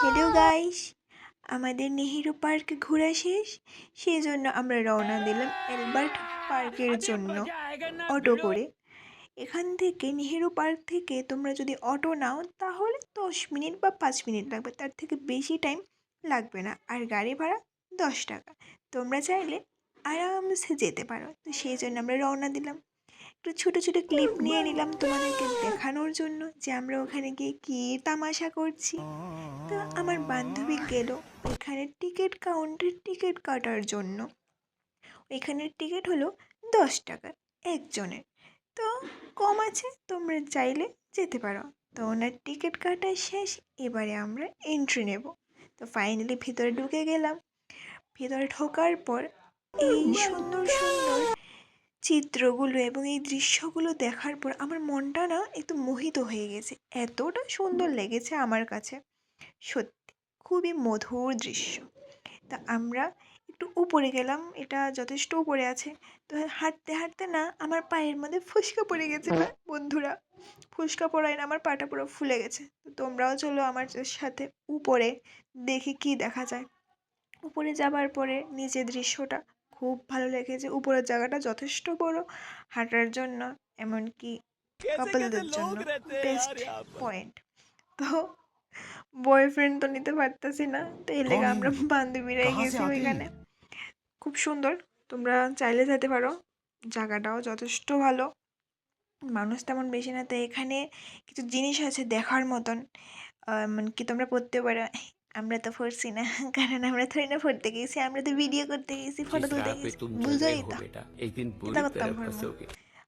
Hello guys, আমাদের নেহেরু পার্কে ঘোরা শেষ। সেই জন্য আমরা রওনা দিলাম এলবার্ট পার্কের জন্য অটো করে। এখান থেকে নেহেরু পার্ক থেকে তোমরা যদি অটো নাও তাহলে 10 মিনিট বা 5 মিনিট লাগবে, তার থেকে বেশি টাইম লাগবে না। আর গাড়ি ভাড়া 10 টাকা। তোমরা চাইলে আরামসে যেতে পারো। তো সেই জন্য আমরা রওনা দিলাম। একটু ছোটো ছোটো ক্লিপ নিয়ে নিলাম তোমাদেরকে দেখানোর জন্য যে আমরা ওখানে গিয়ে কী তামাশা করছি। তো আমার বান্ধবী গেল ওইখানে টিকিট কাউন্টার টিকিট কাটার জন্য। ওইখানের টিকিট হলো 10 টাকা একজনের। তো কম আছে, তোমরা চাইলে যেতে পারো। তো ওনার টিকিট কাটা শেষ, এবারে আমরা এন্ট্রি নেব। তো ফাইনালি ভিতরে ঢুকে গেলাম। ভিতরে ঢোকার পর এই সুন্দর সুন্দর চিত্রগুলো এবং এই দৃশ্যগুলো দেখার পর আমার মনটা না একটু মোহিত হয়ে গেছে। এতটা সুন্দর লেগেছে আমার কাছে, সত্যি খুবই মধুর দৃশ্য। তা আমরা একটু উপরে গেলাম, এটা যথেষ্ট উপরে আছে। তো হাঁটতে হাঁটতে না আমার পায়ের মধ্যে ফুসকা পড়ে গেছে বন্ধুরা। ফুসকা পড়ায় না আমার পাটা পুরো ফুলে গেছে। তো তোমরাও চলো আমার সাথে উপরে, দেখি কি দেখা যায়। উপরে যাবার পরে নিচের দৃশ্যটা খুব ভালো লেগেছে। উপরের জায়গাটা যথেষ্ট বড় হাঁটার জন্য, এমনকি কাপলদের জন্য বেস্ট পয়েন্ট। তো বয়ফ্রেন্ড তো নিতে পারতেছি না, তো এই লেগে আমরা বান্ধবীরাই গেছি ওইখানে। খুব সুন্দর, তোমরা চাইলে যেতে পারো। জায়গাটাও যথেষ্ট ভালো, মানুষ তেমন বেশি না। তো এখানে কিছু জিনিস আছে দেখার মতন, এমনকি তোমরা পড়তে পারো। আমরা তো পড়ছি না, কারণ আমরা থোড়ি না পড়তে গেছি, আমরা তো ভিডিও করতে গেছি, ফটো তুলতে গেছি। বুঝোই তো, চিন্তা করতাম পারবো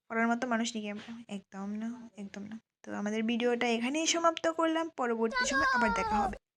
পড়ার মতো মানুষ নাকি আমরা? একদম না, একদম না। তো আমাদের ভিডিওটা এখানেই সমাপ্ত করলাম, পরবর্তী সময় আবার দেখা হবে।